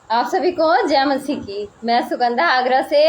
आप सभी को जय मसीह की। मैं सुगंधा आगरा से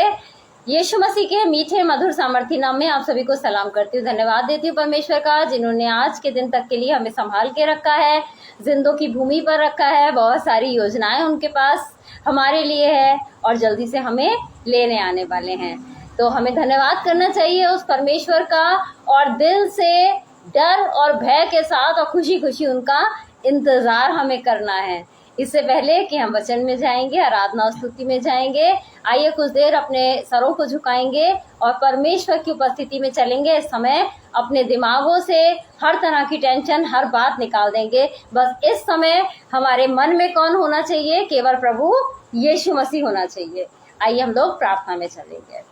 यीशु मसीह के मीठे मधुर सामर्थी नाम में आप सभी को सलाम करती हूँ। धन्यवाद देती हूँ परमेश्वर का, जिन्होंने आज के दिन तक के लिए हमें संभाल के रखा है, जिंदों की भूमि पर रखा है। बहुत सारी योजनाएं उनके पास हमारे लिए है और जल्दी से हमें लेने आने वाले हैं। तो हमें धन्यवाद करना चाहिए उस परमेश्वर का, और दिल से डर और भय के साथ और खुशी खुशी उनका इंतजार हमें करना है। इससे पहले कि हम वचन में जाएंगे, आराधना और स्तुति में जाएंगे, आइए कुछ देर अपने सरों को झुकाएंगे और परमेश्वर की उपस्थिति में चलेंगे। इस समय अपने दिमागों से हर तरह की टेंशन, हर बात निकाल देंगे। बस इस समय हमारे मन में कौन होना चाहिए? केवल प्रभु यीशु मसीह होना चाहिए। आइए हम लोग प्रार्थना में चलेंगे।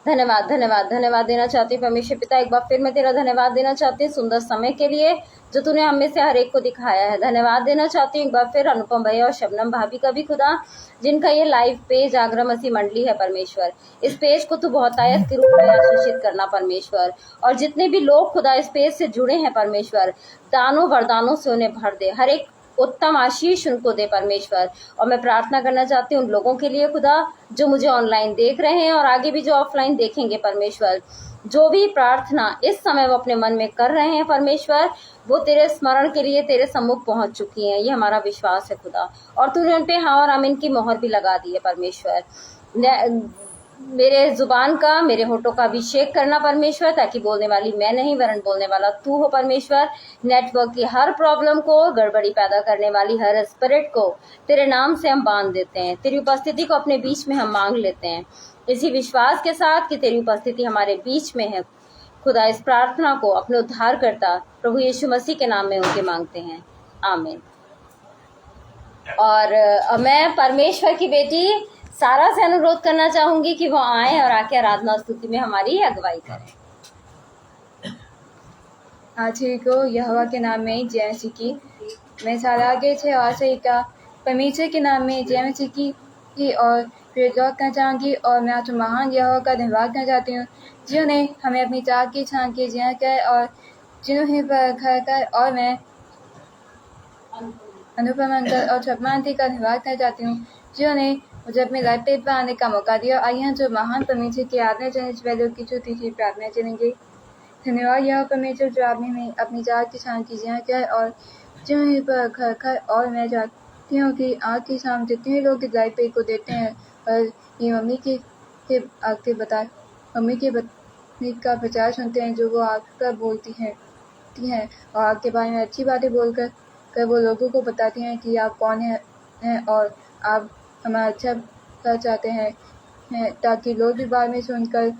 धन्यवाद धन्यवाद धन्यवाद देना चाहती हूँ परमेश्वर पिता, एक बार फिर मैं तेरा धन्यवाद देना चाहती हूँ सुंदर समय के लिए जो तूने हम में से हर एक को दिखाया है। धन्यवाद देना चाहती हूँ एक बार फिर अनुपम भैया और शबनम भाभी का भी खुदा, जिनका ये लाइव पेज आगरा मसीह मंडली है परमेश्वर। इस पेज को तू बहुत आयत के रूप में आशीषित करना परमेश्वर, और जितने भी लोग खुदा इस पेज से जुड़े हैं परमेश्वर, दानों वरदानों से उन्हें भर दे, हर एक उत्तम आशीष उनको दे परमेश्वर। और मैं प्रार्थना करना चाहती हूँ उन लोगों के लिए खुदा जो मुझे ऑनलाइन देख रहे हैं और आगे भी जो ऑफलाइन देखेंगे परमेश्वर। जो भी प्रार्थना इस समय वो अपने मन में कर रहे हैं परमेश्वर, वो तेरे स्मरण के लिए तेरे सम्मुख पहुंच चुकी हैं, ये हमारा विश्वास है खुदा। और तूने उन पे हाँ और आमीन की मोहर भी लगा दी है परमेश्वर। मेरे जुबान का, मेरे होठों का अभिषेक करना परमेश्वर, ताकि बोलने वाली मैं नहीं वरन बोलने वाला तू हो परमेश्वर। नेटवर्क की हर प्रॉब्लम को, गड़बड़ी पैदा करने वाली हर स्पिरिट को तेरे नाम से हम बांध देते हैं। तेरी उपस्थिति को अपने बीच में हम मांग लेते हैं, इसी विश्वास के साथ कि तेरी उपस्थिति हमारे बीच में है खुदा। इस प्रार्थना को अपने उद्धारकर्ता प्रभु यीशु मसीह के नाम में उनके मांगते हैं, आमीन। और मैं परमेश्वर की बेटी सारा से अनुरोध करना चाहूंगी कि वो आए और आके आराधना स्तुति में हमारी अगुवाई करें। आज को यहोवा के नाम में जय मसीह की। मैं सारा आगे छे और सही का परमेश्वर के नाम में जय मसीह की और फिर गौर करना चाहूँगी। और मैं आज महान यहोवा का धन्यवाद करना चाहती हूँ, जिन्होंने हमें अपनी चाक की छान के जिया कर और जिन्होंने घर कर। और मैं अनुपम अंकल और छपमांती का धन्यवाद करना चाहती हूँ, जिन्होंने मुझे अपने लाइफ पेज पर आने का मौका दिया। आइए जो महान परमेश्वर की आराधना चलने से पहले की छोटी सी प्रार्थना चलेंगे। धन्यवाद यह परमेश्वर जो आपने हमें अपनी जात की शान की जिया किया और जिन्होंने पर घर घर। और मैं चाहती हूँ कि आज की शाम जितने लोग इस लाइफ पेज को देते हैं और ये मम्मी के आके बता मम्मी के का प्रचार सुनते हैं, जो वो आपका बोलती हैं और आपके बारे में अच्छी बातें बोलकर वो लोगों को बताती हैं कि आप कौन हैं और आप हमारा अच्छा कर चाहते हैं, ताकि लोग भी बाद में सुनकर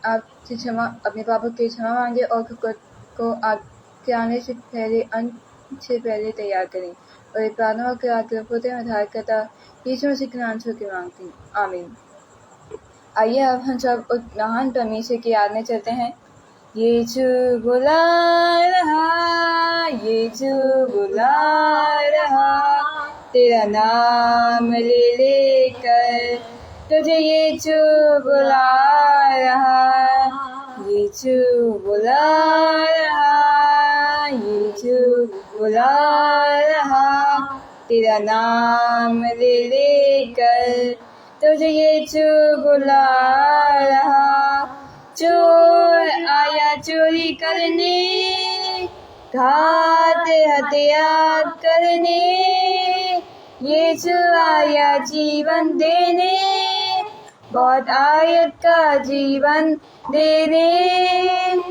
आपसे क्षमा, अपने पापों की क्षमा मांगे और को आपके आने से पहले अंत से पहले तैयार करें। और एक प्रार्थना के आगे होते में धार करता यीशु मसीह के नाम से मांगती हूँ, आमीन। आइए अब हम सब उस महान परमेश्वर की याद में चलते हैं। यीशु बुला रहा, यीशु बुला रहा, तेरा नाम ले लेकर तुझे यीशु बुला रहा, यीशु बुला रहा, यीशु बुला रहा, तेरा नाम ले लेकर तुझे यीशु बुला रहा। चोर आया चोरी करने, घात हत्या करने, यीशु आया जीवन देने, बहुत आयत का जीवन देने।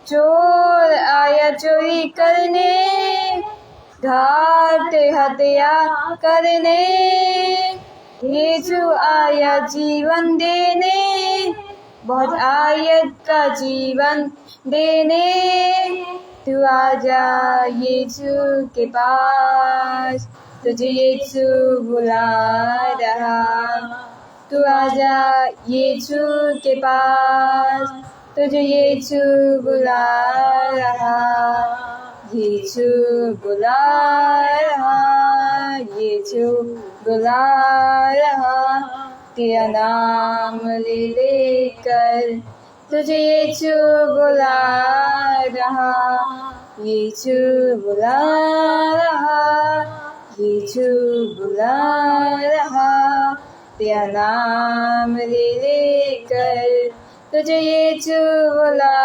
चोर आया चोरी करने, घात हत्या करने, यीशु आया जीवन देने, बहुत आयत का जीवन देने। तू आजा यीशु के पास, तुझे यीशु बुला रहा। तू आजा यीशु के पास, तुझे यीशु बुला रहा, यीशु बुला रहा, यीशु बुला रहा, तेरा नाम ले लेकर तुझे यीशु बुला रहा, यीशु बुला रहा, यीशु बुला रहा, तेरा नाम ले लेकर तुझे यीशु बुला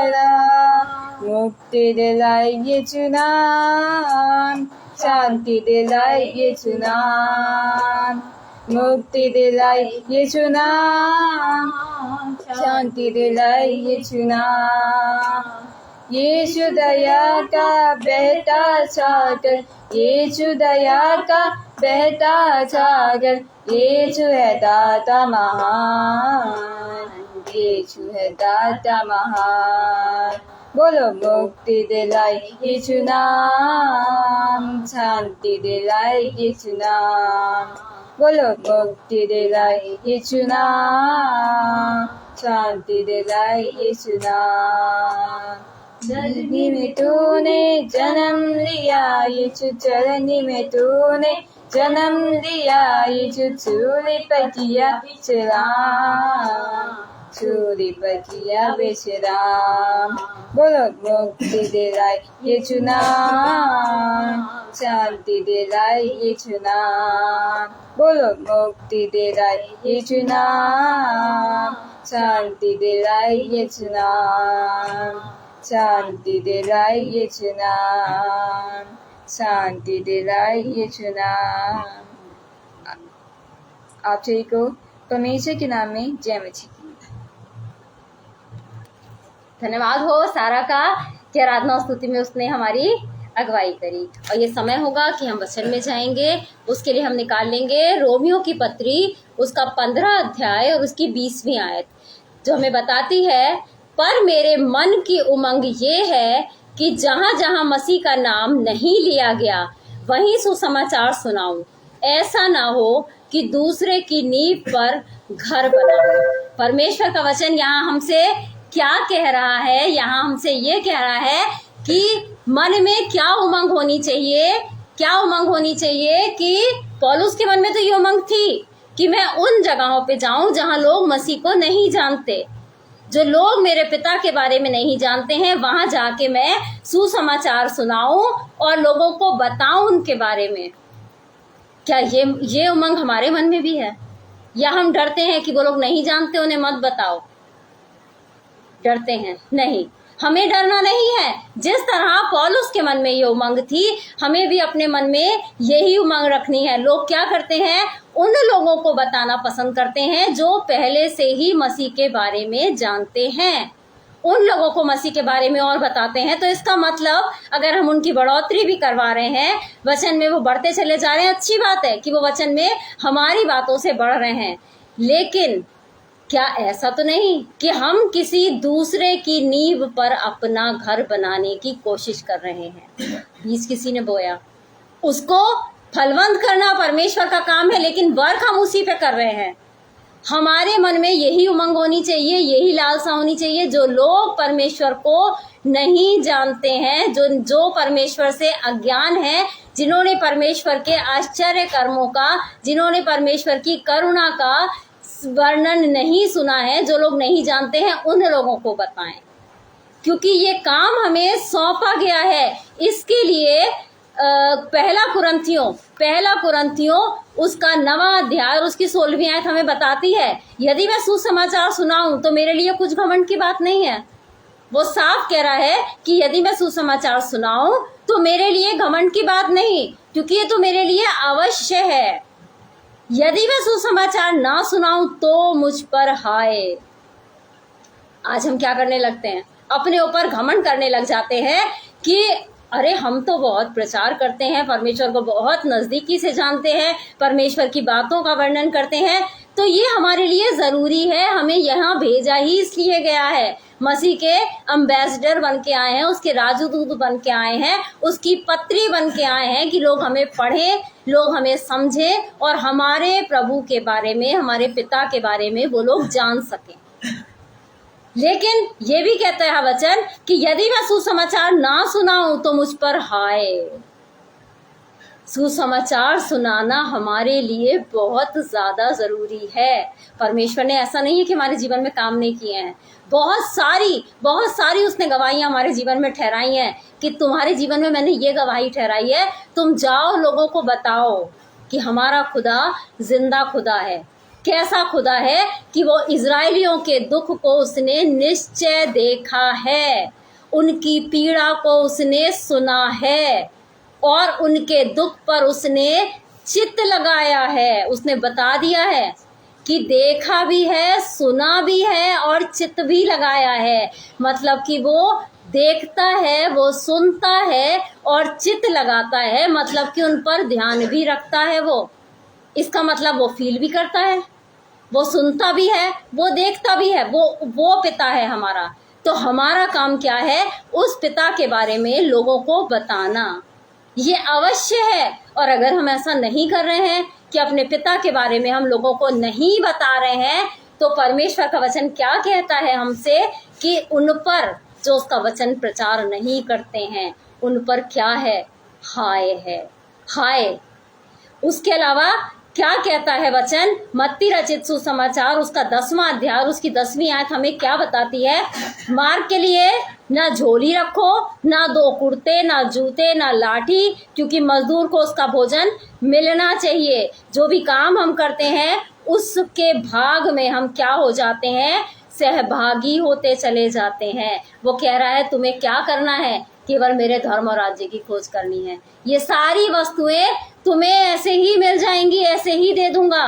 रहा। मुक्ति दिलाए यीशु नाम, शांति दिलाए यीशु नाम, मुक्ति दिलाए यीशु नाम, शांति दिलाए यीशु नाम। यीशु दया का बहता सागर, यीशु दया का बहता सागर, यीशु है दाता महान, यीशु है दाता महान। बोलो मुक्ति दिलाए यीशु नाम, शांति दिलाए यीशु नाम, बोलो मुक्ति दिलाए यीशु नाम, शांति दिलाए यीशु नाम। चरनी में तूने जन्म लिया यीशु, चरनी में तूने जन्म लिया यीशु, सूली पर किया विश्राम, सूली पर किया विश्राम। बोलो मुक्ति दिलाए यीशु नाम, शांति दिलाए यीशु नाम, बोलो मुक्ति दिलाए यीशु नाम, शांति दिलाए यीशु नाम, शांति दिलाए यीशु नाम, शांति दिलाए यीशु नाम। आप सभी को परमेश्वर के नाम में जय मसीह की। धन्यवाद हो सारा का कि आराधना और स्तुति में उसने हमारी अगुवाई करी। और ये समय होगा कि हम वचन में जाएंगे। उसके लिए हम निकाल लेंगे रोमियो की पत्री, उसका 15 अध्याय और उसकी 20वीं आयत, जो हमें बताती है, पर मेरे मन की उमंग ये है कि जहाँ जहाँ मसीह का नाम नहीं लिया गया वहीं सुसमाचार सुनाऊं। ऐसा ना हो कि दूसरे की नींव पर घर बनाऊं। परमेश्वर का वचन यहाँ हमसे क्या कह रहा है? यहाँ हमसे ये कह रहा है कि मन में क्या उमंग होनी चाहिए, क्या उमंग होनी चाहिए कि पौलुस के मन में तो ये उमंग थी कि मैं उन जगहों पे जाऊं जहां लोग मसीह को नहीं जानते, जो लोग मेरे पिता के बारे में नहीं जानते हैं, वहां जाके मैं सुसमाचार सुनाऊं और लोगों को बताऊं उनके बारे में। क्या ये उमंग हमारे मन में भी है? या हम डरते हैं कि वो लोग नहीं जानते, उन्हें मत बताओ? डरते हैं? नहीं, हमें डरना नहीं है। जिस तरह पौलुस के मन में ये उमंग थी, हमें भी अपने मन में यही उमंग रखनी है। लोग क्या करते हैं? उन लोगों को बताना पसंद करते हैं जो पहले से ही मसीह के बारे में जानते हैं। उन लोगों को मसीह के बारे में और बताते हैं। तो इसका मतलब अगर हम उनकी बढ़ोतरी भी करवा रहे हैं, वचन में वो बढ़ते चले जा रहे हैं, अच्छी बात है कि वो वचन में हमारी बातों से बढ़ रहे हैं। लेकिन क्या ऐसा तो नहीं कि हम किसी दूसरे की नींव पर अपना घर बनाने की कोशिश कर रहे हैं? बीज किसी ने बोया, उसको फलवंत करना परमेश्वर का काम है, लेकिन वर्क हम उसी पे कर रहे हैं। हमारे मन में यही उमंग होनी चाहिए, यही लालसा होनी चाहिए। जो लोग परमेश्वर को नहीं जानते हैं, जो परमेश्वर से अज्ञान है, जिन्होंने परमेश्वर के आश्चर्य कर्मों का, जिन्होंने परमेश्वर की करुणा का वर्णन नहीं सुना है, जो लोग नहीं जानते हैं, उन लोगों को बताएं, क्योंकि ये काम हमें सौंपा गया है। इसके लिए पहला कुरंथियों उसका 9वां अध्याय और उसकी 16वीं आयत हमें बताती है, यदि मैं सुसमाचार सुनाऊं तो मेरे लिए कुछ घमंड की बात नहीं है। वो साफ कह रहा है कि यदि मैं सुसमाचार सुनाऊं तो मेरे लिए घमंड की बात नहीं, क्योंकि ये तो मेरे लिए अवश्य है। यदि मैं सुसमाचार ना सुनाऊं तो मुझ पर हाय। आज हम क्या करने लगते हैं? अपने ऊपर घमंड करने लग जाते हैं कि अरे हम तो बहुत प्रचार करते हैं, परमेश्वर को बहुत नजदीकी से जानते हैं, परमेश्वर की बातों का वर्णन करते हैं, तो ये हमारे लिए जरूरी है, हमें यहाँ भेजा ही इसलिए गया है। मसीह के एम्बेसडर बन के आए हैं, उसके राजदूत बन के आए हैं, उसकी पत्री बन के आए हैं कि लोग हमें पढ़ें, लोग हमें समझें और हमारे प्रभु के बारे में, हमारे पिता के बारे में वो लोग जान सकें। लेकिन ये भी कहता है वचन कि यदि मैं सुसमाचार ना सुनाऊं तो मुझ पर हाय। सुसमाचार सुनाना हमारे लिए बहुत ज़्यादा ज़रूरी है। परमेश्वर ने ऐसा नहीं है कि हमारे जीवन में काम नहीं किए हैं, बहुत सारी उसने गवाहियाँ हमारे जीवन में ठहराई हैं कि तुम्हारे जीवन में मैंने ये गवाही ठहराई है, तुम जाओ लोगों को बताओ कि हमारा खुदा जिंदा खुदा है। कैसा खुदा है कि वो इजरायलियों के दुख को उसने निश्चय देखा है, उनकी पीड़ा को उसने सुना है और उनके दुख पर उसने चित्त लगाया है। उसने बता दिया है कि देखा भी है, सुना भी है और चित्त भी लगाया है। मतलब कि वो देखता है, वो सुनता है और चित्त लगाता है, मतलब कि उन पर ध्यान भी रखता है। वो इसका मतलब वो फील भी करता है, वो सुनता भी है, वो देखता भी है। वो पिता है हमारा। तो हमारा काम क्या है? उस पिता के बारे में लोगों को बताना, ये अवश्य है। और अगर हम ऐसा नहीं कर रहे हैं कि अपने पिता के बारे में हम लोगों को नहीं बता रहे हैं, तो परमेश्वर का वचन क्या कहता है हमसे कि उन पर जो उसका वचन प्रचार नहीं करते हैं, उन पर क्या है? हाय। उसके अलावा क्या कहता है वचन? मत्ती रचित सुसमाचार उसका 10वां अध्याय उसकी 10वीं आयत हमें क्या बताती है? मार्ग के लिए ना झोली रखो, ना 2 कुर्ते, ना जूते, ना लाठी, क्योंकि मजदूर को उसका भोजन मिलना चाहिए। जो भी काम हम करते हैं उसके भाग में हम क्या हो जाते हैं? सहभागी होते चले जाते हैं। वो कह रहा है तुम्हें क्या करना है? केवल मेरे धर्म और राज्य की खोज करनी है। ये सारी वस्तुएं तुम्हें ऐसे ही मिल जाएंगी, ऐसे ही दे दूंगा।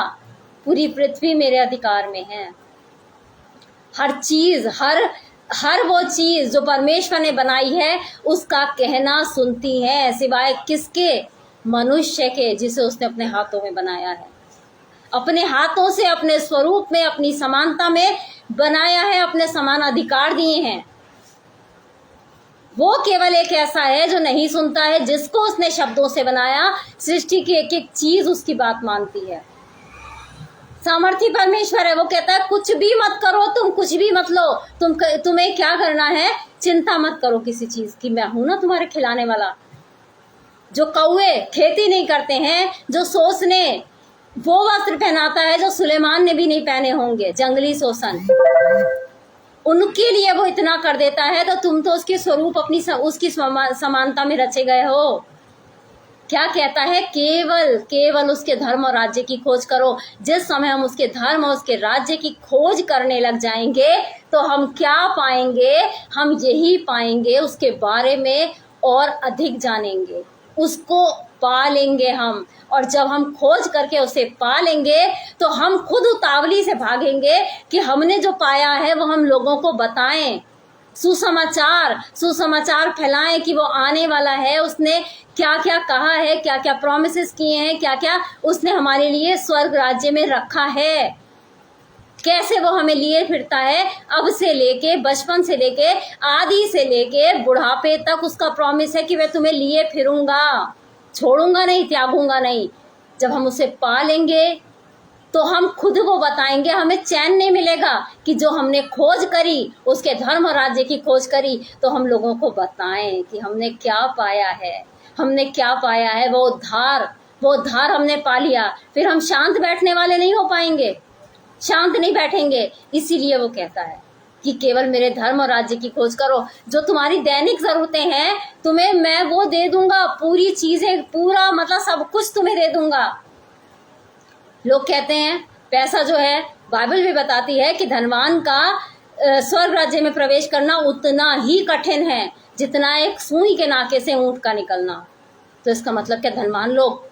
पूरी पृथ्वी मेरे अधिकार में है। हर चीज, हर वो चीज जो परमेश्वर ने बनाई है उसका कहना सुनती है, सिवाय किसके? मनुष्य के, जिसे उसने अपने हाथों में बनाया है। अपने हाथों से, अपने स्वरूप में, अपनी समानता में बनाया है, अपने समान अधिकार दिए हैं। वो केवल एक ऐसा है जो नहीं सुनता है, जिसको उसने शब्दों से बनाया। सृष्टि की एक एक चीज उसकी बात मानती है। सामर्थी परमेश्वर है। वो कहता है कुछ भी मत करो, तुम कुछ भी मत लो, तुम्हें क्या करना है? चिंता मत करो किसी चीज की, मैं हूं ना तुम्हारे खिलाने वाला। जो कौवे खेती नहीं करते हैं, जो सोसने वो वस्त्र पहनाता है जो सुलेमान ने भी नहीं पहने होंगे, जंगली शोषण, उनके लिए वो इतना कर देता है, तो तुम तो उसके स्वरूप उसकी समानता में रचे गए हो। क्या कहता है? केवल उसके धर्म और राज्य की खोज करो। जिस समय हम उसके धर्म और उसके राज्य की खोज करने लग जाएंगे तो हम क्या पाएंगे? हम यही पाएंगे, उसके बारे में और अधिक जानेंगे, उसको पा लेंगे हम। और जब हम खोज करके उसे पा लेंगे तो हम खुद उतावली से भागेंगे कि हमने जो पाया है वो हम लोगों को बताएं। सुसमाचार फैलाएं कि वो आने वाला है, उसने क्या क्या कहा है, क्या क्या प्रॉमिसेस किए हैं, क्या क्या उसने हमारे लिए स्वर्ग राज्य में रखा है, कैसे वो हमें लिए फिरता है। अब से लेके, बचपन से लेके, आदि से लेके बुढ़ापे तक उसका प्रॉमिस है कि मैं तुम्हें लिए फिरूंगा, छोड़ूंगा नहीं, त्यागूंगा नहीं। जब हम उसे पा लेंगे तो हम खुद वो बताएंगे। हमें चैन नहीं मिलेगा कि जो हमने खोज करी, उसके धर्म और राज्य की खोज करी, तो हम लोगों को बताएं कि हमने क्या पाया है, हमने क्या पाया है। वो उद्धार हमने पा लिया। फिर हम शांत बैठने वाले नहीं हो पाएंगे, शांत नहीं बैठेंगे। इसीलिए वो कहता है कि केवल मेरे धर्म और राज्य की खोज करो। जो तुम्हारी दैनिक जरूरतें हैं तुम्हें मैं वो दे दूंगा, पूरी चीजें, पूरा मतलब सब कुछ तुम्हें दे दूंगा। लोग कहते हैं पैसा जो है, बाइबल भी बताती है कि धनवान का स्वर्ग राज्य में प्रवेश करना उतना ही कठिन है जितना एक सुई के नाके से ऊंट का निकलना। तो इसका मतलब क्या धनवान लोग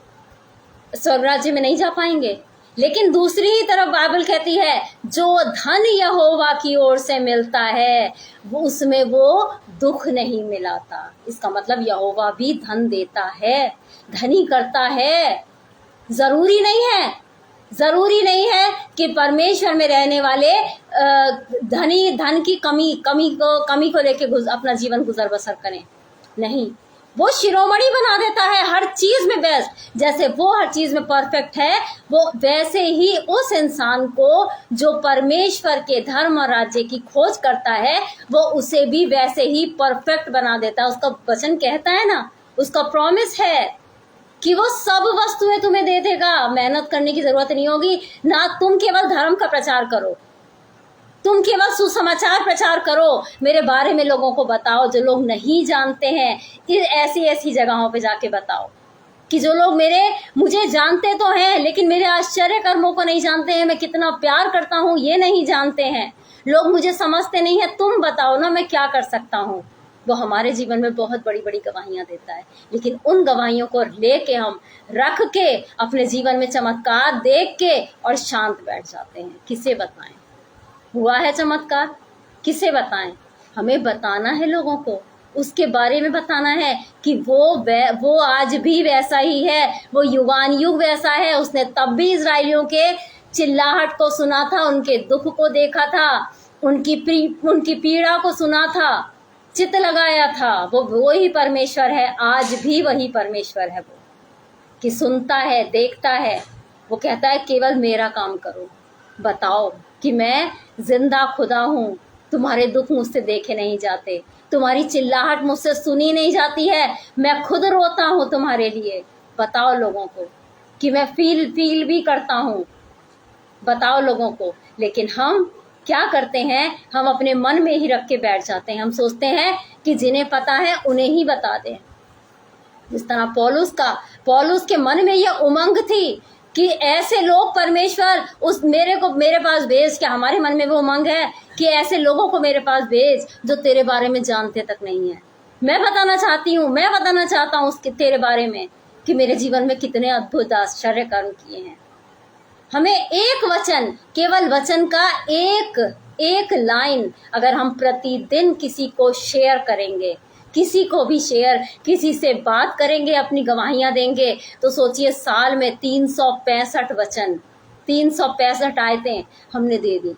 स्वर्ग राज्य में नहीं जा पाएंगे? लेकिन दूसरी ही तरफ बाइबल कहती है जो धन यहोवा की ओर से मिलता है वो उसमें वो दुख नहीं मिलाता। इसका मतलब यहोवा भी धन देता है, धनी करता है। जरूरी नहीं है कि परमेश्वर में रहने वाले धन की कमी को लेके अपना जीवन गुजर बसर करें। नहीं, वो शिरोमणि बना देता है हर चीज में बेस्ट। जैसे वो हर चीज में परफेक्ट है, वो वैसे ही उस इंसान को जो परमेश्वर के धर्म और राज्य की खोज करता है वो उसे भी वैसे ही परफेक्ट बना देता है। उसका वचन कहता है ना, उसका प्रॉमिस है कि वो सब वस्तुएं तुम्हें दे देगा, मेहनत करने की जरूरत नहीं होगी ना। तुम केवल धर्म का प्रचार करो, तुम केवल सुसमाचार प्रचार करो, मेरे बारे में लोगों को बताओ, जो लोग नहीं जानते हैं ऐसी ऐसी जगहों पे जाके बताओ कि जो लोग मुझे जानते तो हैं लेकिन मेरे आश्चर्य कर्मों को नहीं जानते हैं, मैं कितना प्यार करता हूँ ये नहीं जानते हैं, लोग मुझे समझते नहीं है, तुम बताओ ना मैं क्या कर सकता हूँ। वो हमारे जीवन में बहुत बड़ी बड़ी गवाहियां देता है, लेकिन उन गवाहियों को लेके हम रख के अपने जीवन में चमत्कार देख के और शांत बैठ जाते हैं। किसे बताएं हुआ है चमत्कार, किसे बताएं? हमें बताना है लोगों को, उसके बारे में बताना है कि वो आज भी वैसा ही है, वो युगान युग वैसा है। उसने तब भी इजराइलियों के चिल्लाहट को सुना था, उनके दुख को देखा था, उनकी पीड़ा को सुना था, चित लगाया था। वो ही परमेश्वर है, आज भी वही परमेश्वर है वो, कि सुनता है, देखता है। वो कहता है केवल मेरा काम करो, बताओ कि मैं जिंदा खुदा हूँ, तुम्हारे दुख मुझसे देखे नहीं जाते, तुम्हारी चिल्लाहट मुझसे सुनी नहीं जाती है, मैं खुद रोता हूँ तुम्हारे लिए। बताओ लोगों को कि मैं फील भी करता हूँ, बताओ लोगों को। लेकिन हम क्या करते हैं, हम अपने मन में ही रख के बैठ जाते हैं। हम सोचते हैं कि जिन्हें पता है उन्हें ही बता दें। जिस तरह पौलुस के मन में यह उमंग थी कि ऐसे लोग परमेश्वर मेरे पास भेज, क्या हमारे मन में वो उमंग है कि ऐसे लोगों को मेरे पास भेज जो तेरे बारे में जानते तक नहीं है। मैं बताना चाहता हूँ उसके तेरे बारे में कि मेरे जीवन में कितने अद्भुत आश्चर्य कर्म किए हैं। हमें एक वचन, केवल वचन का एक लाइन अगर हम प्रतिदिन किसी को शेयर करेंगे, किसी को भी किसी से बात करेंगे, अपनी गवाहियां देंगे, तो सोचिए साल में 365 वचन, 365 आयतें हमने दे दी।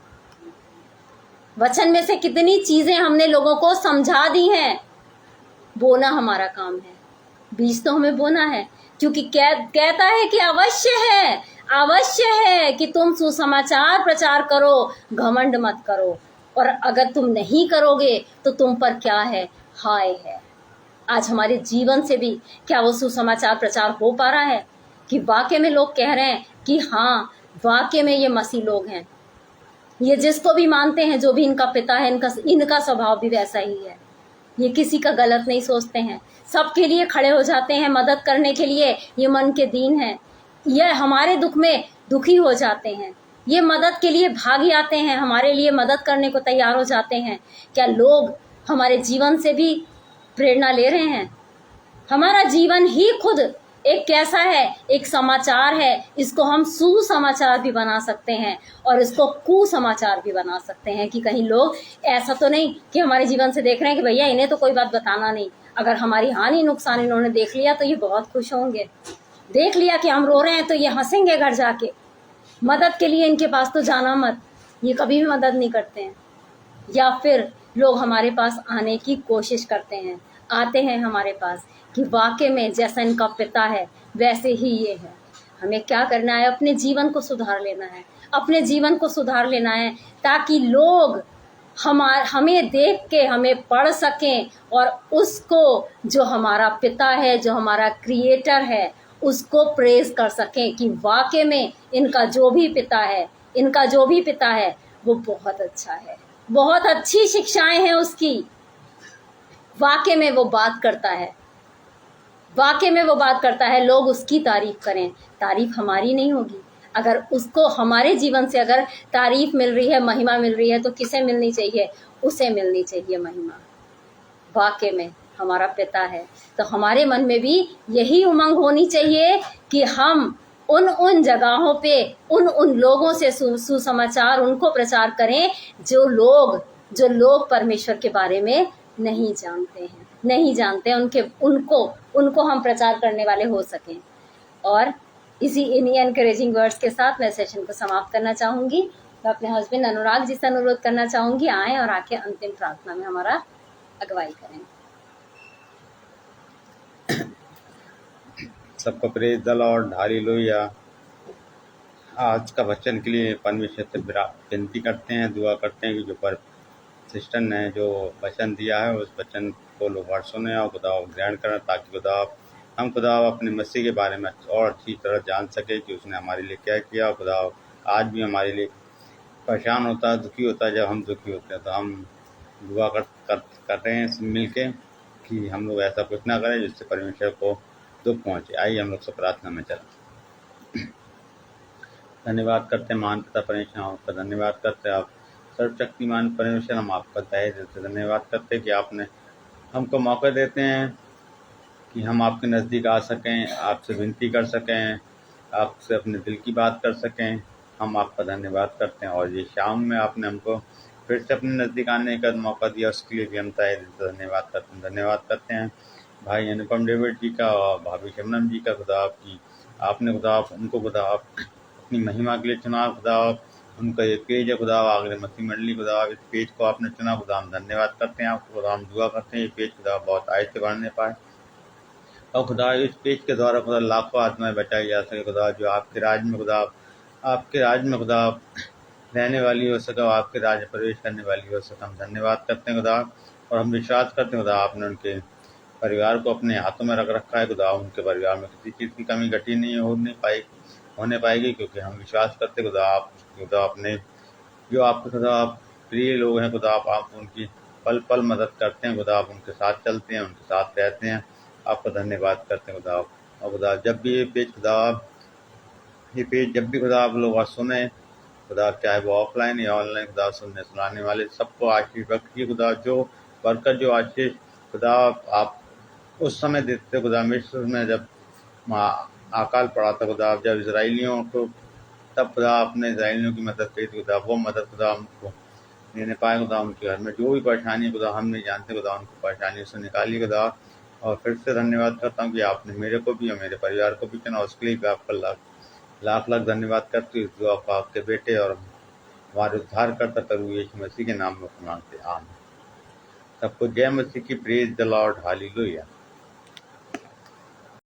वचन में से कितनी चीजें हमने लोगों को समझा दी हैं। बोना हमारा काम है, बीज तो हमें बोना है, क्योंकि कहता है कि अवश्य है कि तुम सुसमाचार प्रचार करो, घमंड मत करो। और अगर तुम नहीं करोगे तो तुम पर क्या है, हाय है। आज हमारे जीवन से भी क्या वो सुसमाचार प्रचार हो पा रहा है कि वाकई में लोग कह रहे हैं कि हाँ वाकई में ये मसीह लोग हैं, ये जिसको भी मानते हैं, जो भी इनका पिता है, इनका स्वभाव भी वैसा ही है, ये किसी का गलत नहीं सोचते हैं, सबके लिए खड़े हो जाते हैं मदद करने के लिए, ये मन के दीन हैं, ये हमारे दुख में दुखी हो जाते हैं, ये मदद के लिए भागी आते हैं, हमारे लिए मदद करने को तैयार हो जाते हैं। क्या लोग हमारे जीवन से भी प्रेरणा ले रहे हैं? हमारा जीवन ही खुद एक कैसा है, एक समाचार है। इसको हम सुसमाचार भी बना सकते हैं और इसको कुसमाचार भी बना सकते हैं कि कहीं लोग ऐसा तो नहीं कि हमारे जीवन से देख रहे हैं कि भैया इन्हें तो कोई बात बताना नहीं, अगर हमारी हानि नुकसान इन्होंने देख लिया तो ये बहुत खुश होंगे, देख लिया कि हम रो रहे हैं तो ये हंसेंगे घर जाके, मदद के लिए इनके पास तो जाना मत, ये कभी भी मदद नहीं करते हैं। या फिर लोग हमारे पास आने की कोशिश करते हैं, आते हैं हमारे पास कि वाकई में जैसा इनका पिता है वैसे ही ये है। हमें क्या करना है, अपने जीवन को सुधार लेना है, अपने जीवन को सुधार लेना है, ताकि लोग हमें देख के हमें पढ़ सकें और उसको, जो हमारा पिता है, जो हमारा क्रिएटर है, उसको प्रेज कर सकें कि वाकई में इनका जो भी पिता है वो बहुत अच्छा है, बहुत अच्छी शिक्षाएं हैं उसकी, वाकई में वो बात करता है, वाकई में वो बात करता है। लोग उसकी तारीफ करें, तारीफ हमारी नहीं होगी। अगर उसको हमारे जीवन से अगर तारीफ मिल रही है, महिमा मिल रही है, तो किसे मिलनी चाहिए? उसे मिलनी चाहिए महिमा। वाकई में हमारा पिता है, तो हमारे मन में भी यही उमंग होनी चाहिए कि हम उन जगहों पे उन लोगों से सुसमाचार उनको प्रचार करें जो लोग परमेश्वर के बारे में नहीं जानते उनको हम प्रचार करने वाले हो सकें। और इन्हीं एनकरेजिंग वर्ड्स के साथ मैं सेशन को समाप्त करना चाहूंगी। मैं अपने हस्बैंड अनुराग जी से अनुरोध करना चाहूंगी, आए और आके अंतिम प्रार्थना में हमारा अगुवाई करें। सबको प्रेज द लॉर्ड, हालेलुया। आज का वचन के लिए परमेश्वर से विनती करते हैं, दुआ करते हैं कि जो पर सिस्टर ने जो वचन दिया है उस वचन को लोग सुने और खुदा ग्रहण करें, ताकि खुदा हम खुदा अपने मसीह के बारे में और अच्छी तरह जान सके कि उसने हमारे लिए क्या किया। खुदा आज भी हमारे लिए परेशान होता है, दुखी होता है। जब हम दुखी होते हैं तो हम दुआ कर रहे हैं सब मिल के कि हम लोग ऐसा कुछ ना करें जिससे परमेश्वर को दुख पहुँचे। आइए हम लोग सब प्रार्थना में चलें। धन्यवाद करते हैं महान पिता परमेश्वर, आपका धन्यवाद करते हैं। आप सर्वशक्तिमान परमेश्वर, हम आपका तहे दिल से धन्यवाद करते हैं कि आपने हमको मौका देते हैं कि हम आपके नज़दीक आ सकें, आपसे विनती कर सकें, आपसे अपने दिल की बात कर सकें। हम आपका धन्यवाद करते हैं और ये शाम में आपने हमको फिर से अपने नज़दीक आने का मौका दिया, उसके लिए भी हम तहे दिल से धन्यवाद करते हैं भाई अनुपम डेविड जी का और भाभी शबनम जी का। खुदा आपकी आपने खुदा उनको खुदा आप अपनी महिमा के लिए चुना। खुदा उनका ये पेज है खुदा आगरे मसीह मंडली, खुदा इस पेज को आपने चुना। खुदा हम धन्यवाद करते हैं आपको। खुदा हम दुआ करते हैं ये पेज खुदा बहुत आय से बढ़ने पाए और खुदा इस पेज के द्वारा खुदा लाखों आत्माएं बचाई जा सके। खुदा जो आपके राज में खुदा आपके राज में खुदा रहने वाली हो सके, आपके राज में प्रवेश करने वाली हो सके। हम धन्यवाद करते हैं खुदा और हम विश्वास करते हैं खुदा आपने उनके परिवार को अपने हाथों में रख रखा है। खुदा उनके परिवार में किसी चीज़ की कमी घटी नहीं होने पाएगी, क्योंकि हम विश्वास करते खुदा आप खुदा अपने जो आपके खुदा आप प्रिय लोग हैं खुदा आप उनकी पल पल मदद करते हैं। खुदा आप उनके साथ चलते हैं, उनके साथ रहते हैं। आपका धन्यवाद करते हैं खुदा। और खुदा जब भी ये पेज जब भी खुदा आप लोग सुने खुदा, चाहे वो ऑफलाइन या ऑनलाइन, खुदा सुनने सुनाने वाले सबको आशीष बख्शिए खुदा। जो बरकत जो आशीष खुदा आप उस समय देते खुदा मिस्र में जब अकाल पड़ा था खुदा, जब इसराइलियों को तब खुदा आपने इसराइलियों की मदद की खुदा, वो मदद खुदा हमको देने पाए खुदा। उनके घर में जो भी परेशानी खुदा हम नहीं जानते खुदा, उनको परेशानी से निकालिए खुदा। और फिर से धन्यवाद करता हूँ कि आपने मेरे को भी और मेरे परिवार को भी चुना, उसके लिए भी आपका लाख लाख धन्यवाद करते हुए दुआ को आपके बेटे और हमारे उद्धारकर्ता प्रभु यीशु मसीह के नाम में मांगते हैं, आमीन। सबको जय मसीह की, प्रेज द लॉर्ड, हालेलुया।